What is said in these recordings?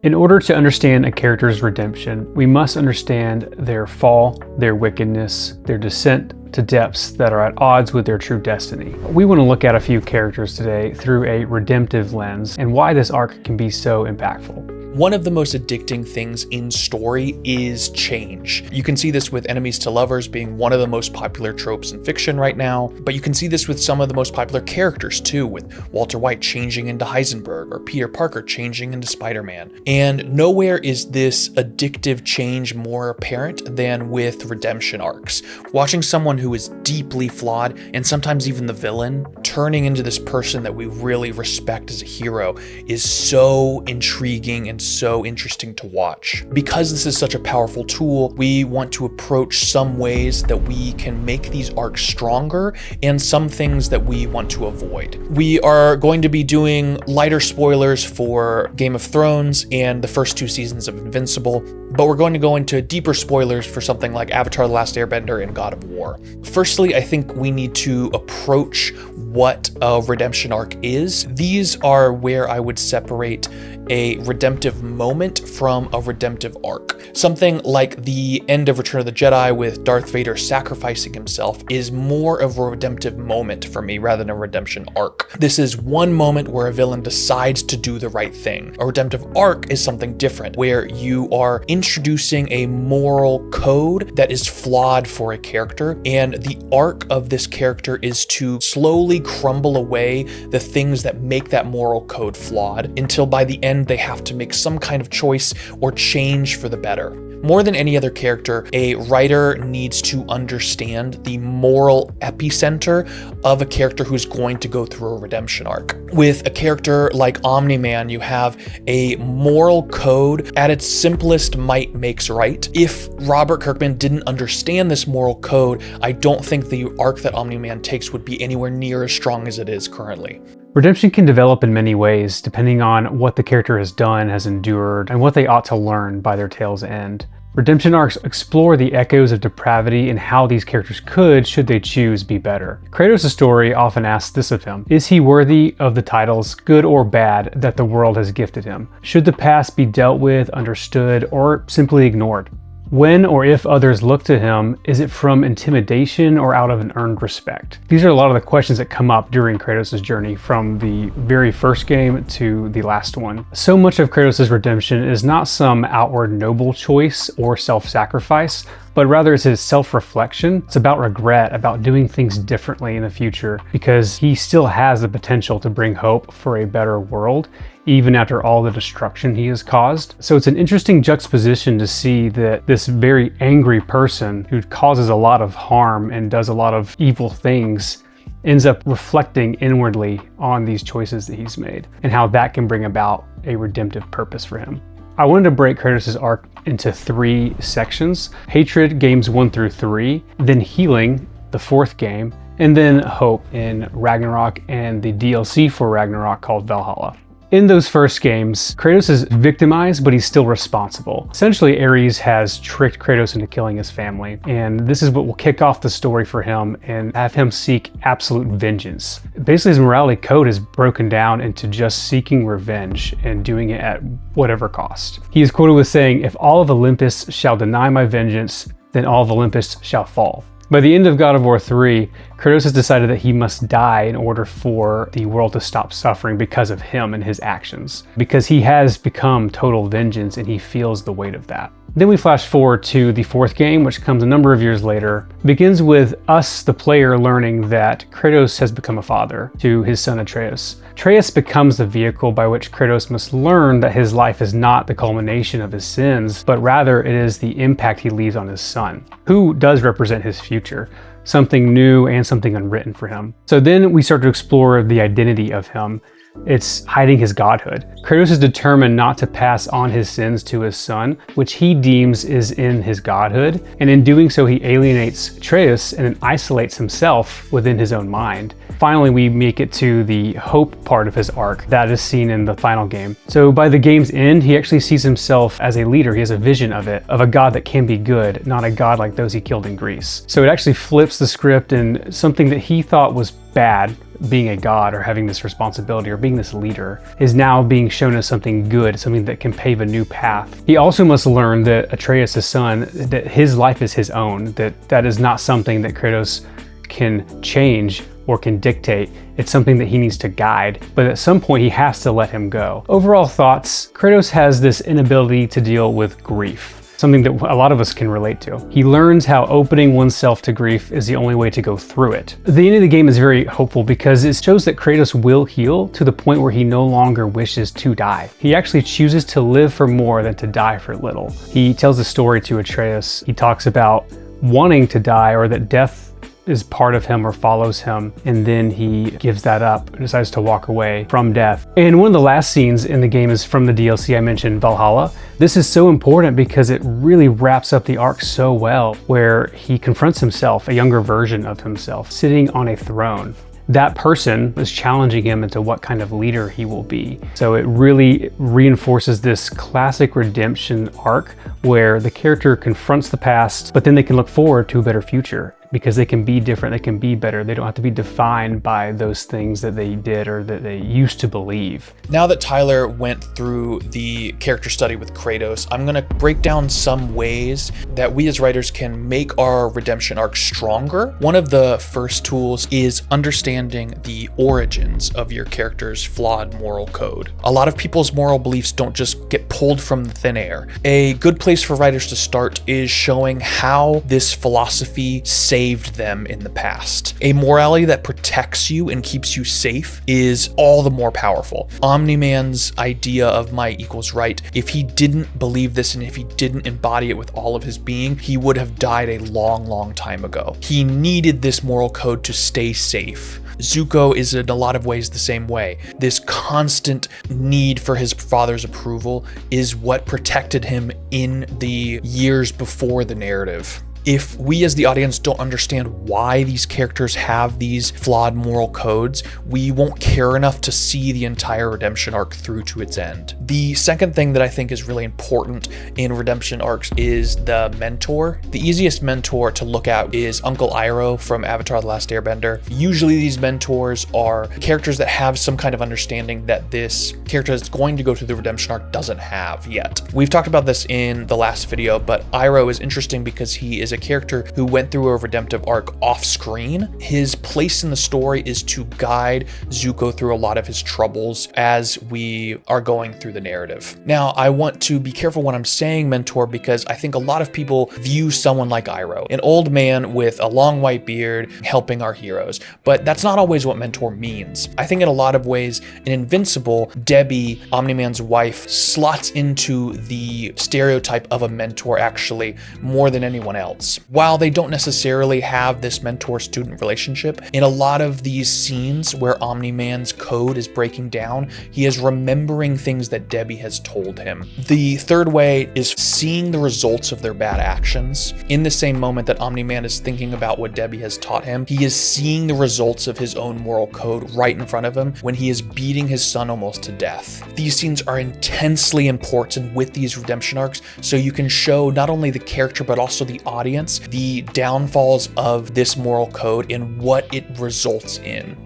In order to understand a character's redemption, we must understand their fall, their wickedness, their descent to depths that are at odds with their true destiny. We want to look at a few characters today through a redemptive lens and why this arc can be so impactful. One of the most addicting things in story is change. You can see this with enemies to lovers being one of the most popular tropes in fiction right now, but you can see this with some of the most popular characters too, with Walter White changing into Heisenberg or Peter Parker changing into Spider-Man. And nowhere is this addictive change more apparent than with redemption arcs. Watching someone who is deeply flawed, and sometimes even the villain, turning into this person that we really respect as a hero is so intriguing and so interesting to watch. Because this is such a powerful tool, we want to approach some ways that we can make these arcs stronger and some things that we want to avoid. We are going to be doing lighter spoilers for Game of Thrones and the first 2 seasons of Invincible, but we're going to go into deeper spoilers for something like Avatar: The Last Airbender and God of War. Firstly, I think we need to approach what a redemption arc is. These are where I would separate a redemptive moment from a redemptive arc. Something like the end of Return of the Jedi with Darth Vader sacrificing himself is more of a redemptive moment for me rather than a redemption arc. This is one moment where a villain decides to do the right thing. A redemptive arc is something different, where you are introducing a moral code that is flawed for a character, and the arc of this character is to slowly crumble away the things that make that moral code flawed until by the end they have to make some kind of choice or change for the better. More than any other character, a writer needs to understand the moral epicenter of a character who's going to go through a redemption arc. With a character like Omni-Man, you have a moral code at its simplest might makes right. If Robert Kirkman didn't understand this moral code, I don't think the arc that Omni-Man takes would be anywhere near as strong as it is currently. Redemption can develop in many ways, depending on what the character has done, has endured, and what they ought to learn by their tale's end. Redemption arcs explore the echoes of depravity and how these characters could, should they choose, be better. Kratos' story often asks this of him: is he worthy of the titles, good or bad, that the world has gifted him? Should the past be dealt with, understood, or simply ignored? When or if others look to him, is it from intimidation or out of an earned respect? These are a lot of the questions that come up during Kratos' journey from the very first game to the last one. So much of Kratos' redemption is not some outward noble choice or self-sacrifice, but rather it's his self-reflection. It's about regret, about doing things differently in the future, because he still has the potential to bring hope for a better world, even after all the destruction he has caused. So it's an interesting juxtaposition to see that this very angry person who causes a lot of harm and does a lot of evil things ends up reflecting inwardly on these choices that he's made and how that can bring about a redemptive purpose for him. I wanted to break Kratos' arc into 3 sections: hatred, games 1 through 3, then healing, the 4th game, and then hope in Ragnarok and the DLC for Ragnarok called Valhalla. In those first games, Kratos is victimized, but he's still responsible. Essentially, Ares has tricked Kratos into killing his family, and this is what will kick off the story for him and have him seek absolute vengeance. Basically, his morality code is broken down into just seeking revenge and doing it at whatever cost. He is quoted with saying, "If all of Olympus shall deny my vengeance, then all of Olympus shall fall." By the end of God of War 3, Kratos has decided that he must die in order for the world to stop suffering because of him and his actions, because he has become total vengeance and he feels the weight of that. Then we flash forward to the 4th game, which comes a number of years later. It begins with us, the player, learning that Kratos has become a father to his son Atreus. Atreus becomes the vehicle by which Kratos must learn that his life is not the culmination of his sins, but rather it is the impact he leaves on his son, who does represent his future, something new and something unwritten for him. So then we start to explore the identity of him. It's hiding his godhood. Kratos is determined not to pass on his sins to his son, which he deems is in his godhood, and in doing so he alienates Atreus and then isolates himself within his own mind. Finally, we make it to the hope part of his arc that is seen in the final game. So by the game's end, he actually sees himself as a leader. He has a vision of it, of a god that can be good, not a god like those he killed in Greece. So it actually flips the script, and something that he thought was bad being a god or having this responsibility or being this leader is now being shown as something good, something that can pave a new path. He also must learn that Atreus, his son, that his life is his own, that is not something that Kratos can change or can dictate. It's something that he needs to guide, but at some point he has to let him go. Overall thoughts, Kratos has this inability to deal with grief, something that a lot of us can relate to. He learns how opening oneself to grief is the only way to go through it. The end of the game is very hopeful because it shows that Kratos will heal to the point where he no longer wishes to die. He actually chooses to live for more than to die for little. He tells a story to Atreus. He talks about wanting to die, or that death is part of him or follows him, and then he gives that up and decides to walk away from death. And one of the last scenes in the game is from the DLC I mentioned, Valhalla. This is so important because it really wraps up the arc so well, where he confronts himself, a younger version of himself, sitting on a throne. That person is challenging him into what kind of leader he will be. So it really reinforces this classic redemption arc where the character confronts the past, but then they can look forward to a better future because they can be different, they can be better. They don't have to be defined by those things that they did or that they used to believe. Now that Tyler went through the character study with Kratos, I'm gonna break down some ways that we as writers can make our redemption arc stronger. One of the first tools is understanding the origins of your character's flawed moral code. A lot of people's moral beliefs don't just get pulled from thin air. A good place for writers to start is showing how this philosophy saved them in the past. A morality that protects you and keeps you safe is all the more powerful. Omni-Man's idea of might equals right, if he didn't believe this and if he didn't embody it with all of his being, he would have died a long, long time ago. He needed this moral code to stay safe. Zuko is in a lot of ways the same way. This constant need for his father's approval is what protected him in the years before the narrative. If we as the audience don't understand why these characters have these flawed moral codes, we won't care enough to see the entire redemption arc through to its end. The second thing that I think is really important in redemption arcs is the mentor. The easiest mentor to look at is Uncle Iroh from Avatar: The Last Airbender. Usually these mentors are characters that have some kind of understanding that this character that's going to go through the redemption arc doesn't have yet. We've talked about this in the last video, but Iroh is interesting because he is a character who went through a redemptive arc off screen. His place in the story is to guide Zuko through a lot of his troubles as we are going through the narrative. Now, I want to be careful when I'm saying mentor because I think a lot of people view someone like Iroh, an old man with a long white beard helping our heroes, but that's not always what mentor means. I think in a lot of ways, in Invincible, Debbie, Omni-Man's wife, slots into the stereotype of a mentor actually more than anyone else. While they don't necessarily have this mentor-student relationship, in a lot of these scenes where Omni-Man's code is breaking down, he is remembering things that Debbie has told him. The third way is seeing the results of their bad actions. In the same moment that Omni-Man is thinking about what Debbie has taught him, he is seeing the results of his own moral code right in front of him when he is beating his son almost to death. These scenes are intensely important with these redemption arcs, so you can show not only the character but also the audience the downfalls of this moral code and what it results in.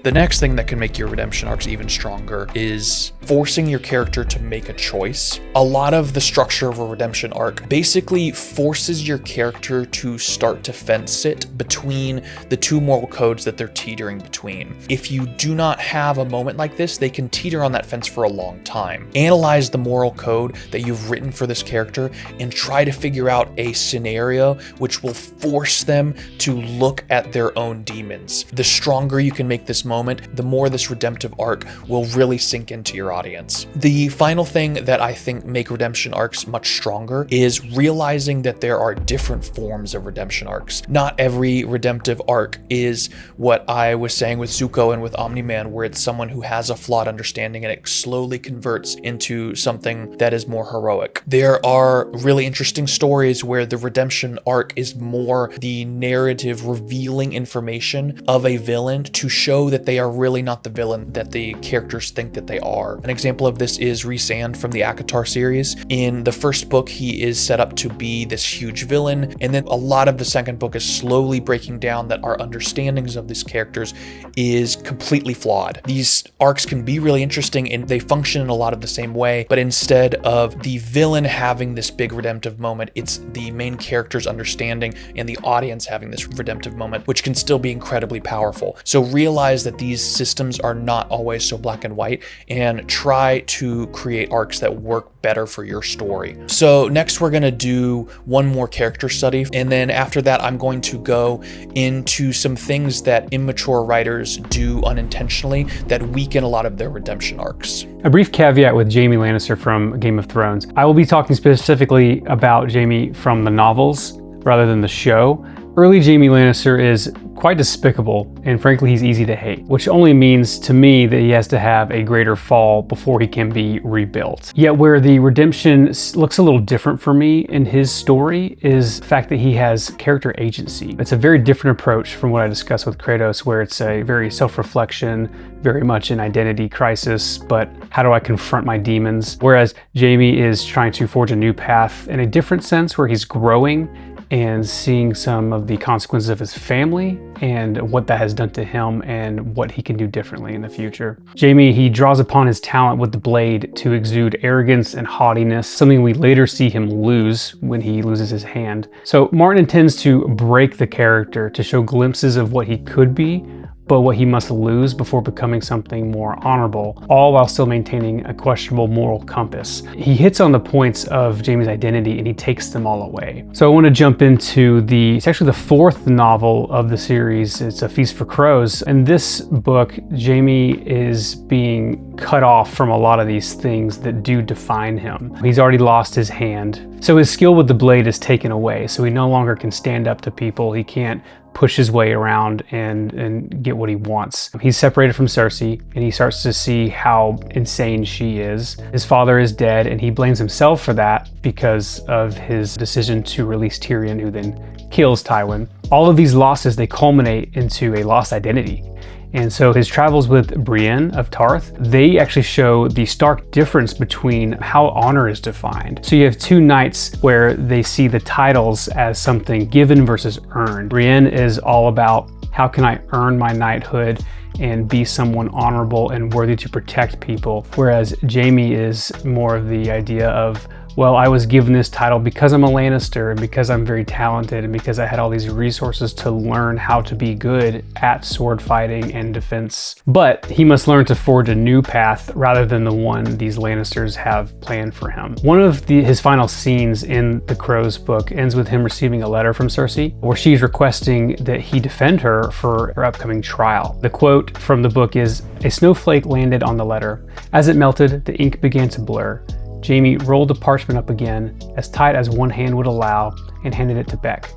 The next thing that can make your redemption arcs even stronger is forcing your character to make a choice. A lot of the structure of a redemption arc basically forces your character to start to fence sit between the two moral codes that they're teetering between. If you do not have a moment like this, they can teeter on that fence for a long time. Analyze the moral code that you've written for this character and try to figure out a scenario which will force them to look at their own demons. The stronger you can make this moment, the more this redemptive arc will really sink into your audience. The final thing that I think make redemption arcs much stronger is realizing that there are different forms of redemption arcs. Not every redemptive arc is what I was saying with Zuko and with Omni-Man, where it's someone who has a flawed understanding and it slowly converts into something that is more heroic. There are really interesting stories where the redemption arc is more the narrative revealing information of a villain to show that they are really not the villain that the characters think that they are. An example of this is Rhysand from the ACOTAR series. In the first book, he is set up to be this huge villain, and then a lot of the second book is slowly breaking down that our understandings of these characters is completely flawed. These arcs can be really interesting and they function in a lot of the same way, but instead of the villain having this big redemptive moment, it's the main character's understanding and the audience having this redemptive moment, which can still be incredibly powerful. So realize that these systems are not always so black and white, and try to create arcs that work better for your story. So next we're going to do one more character study, and then after that I'm going to go into some things that immature writers do unintentionally that weaken a lot of their redemption arcs. A brief caveat with Jaime Lannister from Game of Thrones. I will be talking specifically about Jaime from the novels rather than the show. Early Jaime Lannister is quite despicable, and frankly he's easy to hate, which only means to me that he has to have a greater fall before he can be rebuilt. Yet where the redemption looks a little different for me in his story is the fact that he has character agency. It's a very different approach from what I discussed with Kratos, where it's a very self-reflection, very much an identity crisis, but how do I confront my demons? Whereas Jaime is trying to forge a new path in a different sense, where he's growing and seeing some of the consequences of his family and what that has done to him and what he can do differently in the future. Jaime, he draws upon his talent with the blade to exude arrogance and haughtiness, something we later see him lose when he loses his hand. So Martin intends to break the character to show glimpses of what he could be, but what he must lose before becoming something more honorable, all while still maintaining a questionable moral compass. He hits on the points of Jaime's identity and he takes them all away. So I want to jump into it's actually the fourth novel of the series. It's A Feast for Crows. In this book, Jaime is being cut off from a lot of these things that do define him. He's already lost his hand, so his skill with the blade is taken away, so he no longer can stand up to people. He can't push his way around and get what he wants. He's separated from Cersei, and he starts to see how insane she is. His father is dead, and he blames himself for that because of his decision to release Tyrion, who then kills Tywin. All of these losses, they culminate into a lost identity. And so his travels with Brienne of Tarth, they actually show the stark difference between how honor is defined. So you have two knights where they see the titles as something given versus earned. Brienne is all about how can I earn my knighthood and be someone honorable and worthy to protect people. Whereas Jaime is more of the idea of, well, I was given this title because I'm a Lannister and because I'm very talented and because I had all these resources to learn how to be good at sword fighting and defense. But he must learn to forge a new path rather than the one these Lannisters have planned for him. One of his final scenes in the Crows book ends with him receiving a letter from Cersei where she's requesting that he defend her for her upcoming trial. The quote from the book is, "A snowflake landed on the letter. As it melted, the ink began to blur. Jaime rolled the parchment up again, as tight as one hand would allow, and handed it to Beck.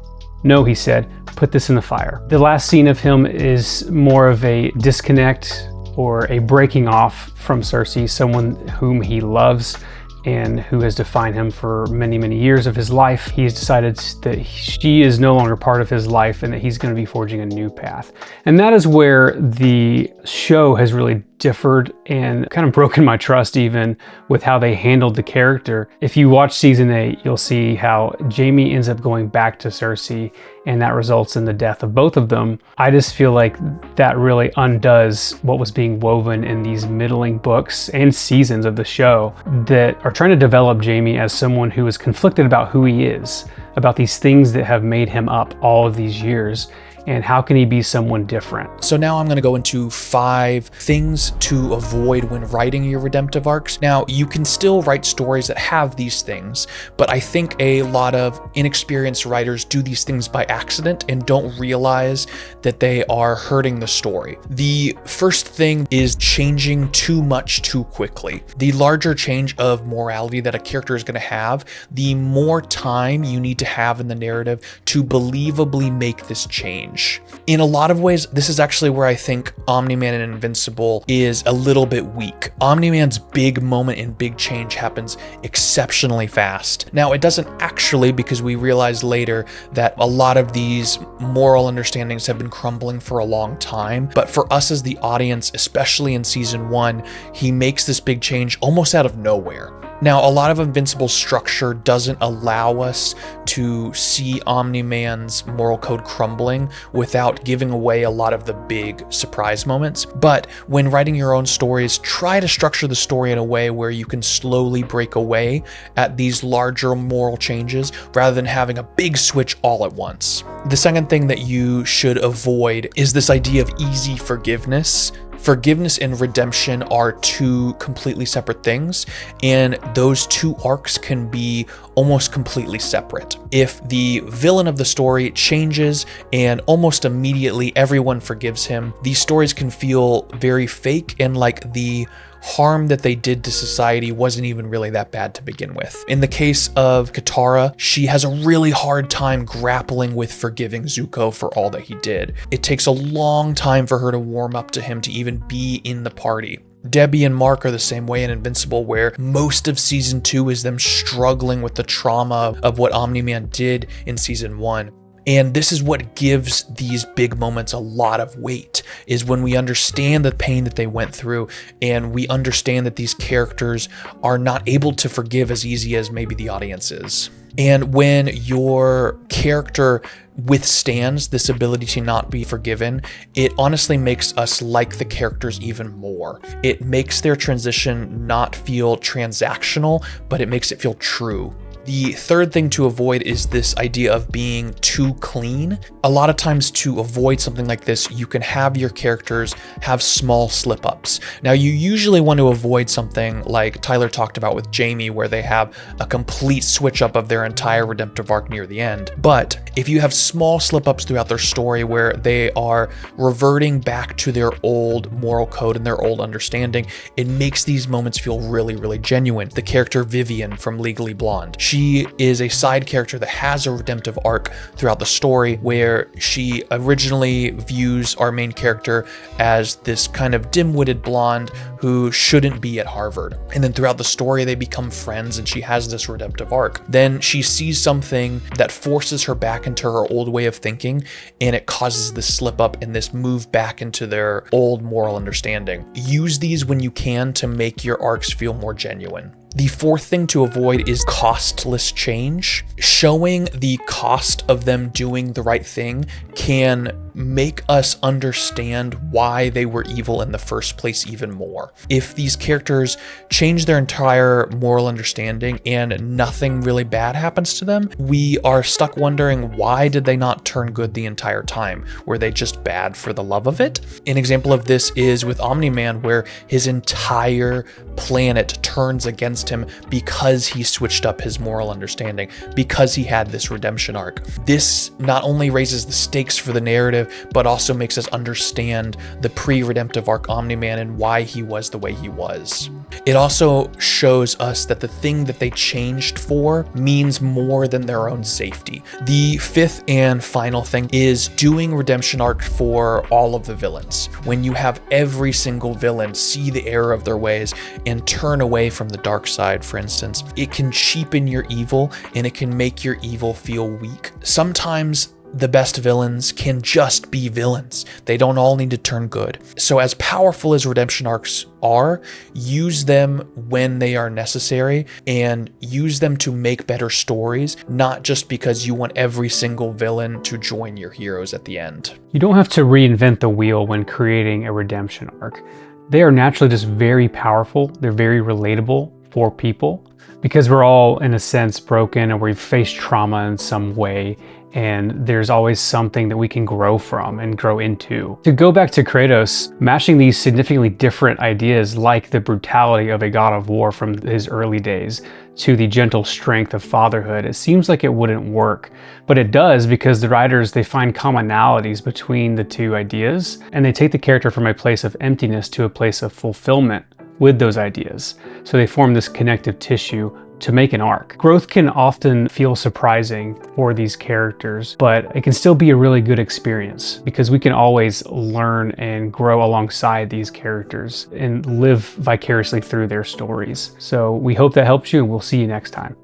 'No,' he said, 'put this in the fire.'" The last scene of him is more of a disconnect or a breaking off from Cersei, someone whom he loves and who has defined him for many, many years of his life. He's decided that she is no longer part of his life and that he's going to be forging a new path. And that is where the show has really differed and kind of broken my trust even with how they handled the character. If you watch season 8, you'll see how Jaime ends up going back to Cersei and that results in the death of both of them. I just feel like that really undoes what was being woven in these middling books and seasons of the show that are trying to develop Jaime as someone who is conflicted about who he is, about these things that have made him up all of these years. And how can he be someone different? So now I'm going to go into 5 things to avoid when writing your redemptive arcs. Now, you can still write stories that have these things, but I think a lot of inexperienced writers do these things by accident and don't realize that they are hurting the story. The first thing is changing too much too quickly. The larger change of morality that a character is going to have, the more time you need to have in the narrative to believably make this change. change. In a lot of ways, this is actually where I think Omni-Man and Invincible is a little bit weak. Omni-Man's big moment and big change happens exceptionally fast. Now, it doesn't actually, because we realize later that a lot of these moral understandings have been crumbling for a long time. But for us as the audience, especially in season 1, he makes this big change almost out of nowhere. Now, a lot of Invincible's structure doesn't allow us to see Omni-Man's moral code crumbling without giving away a lot of the big surprise moments. But when writing your own stories, try to structure the story in a way where you can slowly break away at these larger moral changes rather than having a big switch all at once. The second thing that you should avoid is this idea of easy forgiveness. Forgiveness and redemption are two completely separate things, and those two arcs can be almost completely separate. If the villain of the story changes and almost immediately everyone forgives him, these stories can feel very fake and like the harm that they did to society wasn't even really that bad to begin with. In the case of Katara, she has a really hard time grappling with forgiving Zuko for all that he did. It takes a long time for her to warm up to him to even be in the party. Debbie and Mark are the same way in Invincible, where most of season 2 is them struggling with the trauma of what Omni-Man did in season 1. And this is what gives these big moments a lot of weight, is when we understand the pain that they went through and we understand that these characters are not able to forgive as easy as maybe the audience is. And when your character withstands this ability to not be forgiven, it honestly makes us like the characters even more. It makes their transition not feel transactional, but it makes it feel true. The third thing to avoid is this idea of being too clean. A lot of times to avoid something like this, you can have your characters have small slip-ups. Now, you usually want to avoid something like Tyler talked about with Jaime, where they have a complete switch up of their entire redemptive arc near the end. But if you have small slip-ups throughout their story where they are reverting back to their old moral code and their old understanding, it makes these moments feel really, really genuine. The character Vivian from Legally Blonde, she is a side character that has a redemptive arc throughout the story, where she originally views our main character as this kind of dim-witted blonde who shouldn't be at Harvard. And then throughout the story, they become friends and she has this redemptive arc. Then she sees something that forces her back into her old way of thinking, and it causes this slip up and this move back into their old moral understanding. Use these when you can to make your arcs feel more genuine. The fourth thing to avoid is costless change. Showing the cost of them doing the right thing can make us understand why they were evil in the first place even more. If these characters change their entire moral understanding and nothing really bad happens to them, we are stuck wondering, why did they not turn good the entire time? Were they just bad for the love of it? An example of this is with Omni-Man, where his entire planet turns against him because he switched up his moral understanding, because he had this redemption arc. This not only raises the stakes for the narrative, but also makes us understand the pre-redemptive arc Omni-Man and why he was the way he was. It also shows us that the thing that they changed for means more than their own safety. The fifth and final thing is doing redemption arc for all of the villains. When you have every single villain see the error of their ways and turn away from the dark side, for instance, it can cheapen your evil and it can make your evil feel weak. Sometimes the best villains can just be villains. They don't all need to turn good. So as powerful as redemption arcs are, use them when they are necessary and use them to make better stories, not just because you want every single villain to join your heroes at the end. You don't have to reinvent the wheel when creating a redemption arc. They are naturally just very powerful. They're very relatable for people because we're all, in a sense, broken and we've faced trauma in some way. And there's always something that we can grow from and grow into. To go back to Kratos, mashing these significantly different ideas like the brutality of a god of war from his early days to the gentle strength of fatherhood, it seems like it wouldn't work. But it does, because the writers, they find commonalities between the two ideas, and they take the character from a place of emptiness to a place of fulfillment with those ideas. So they form this connective tissue to make an arc. Growth can often feel surprising for these characters, but it can still be a really good experience because we can always learn and grow alongside these characters and live vicariously through their stories. So we hope that helps you, and we'll see you next time.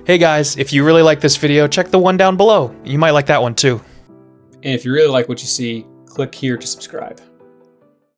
Hey guys, if you really like this video, check the one down below. You might like that one too. And if you really like what you see, click here to subscribe.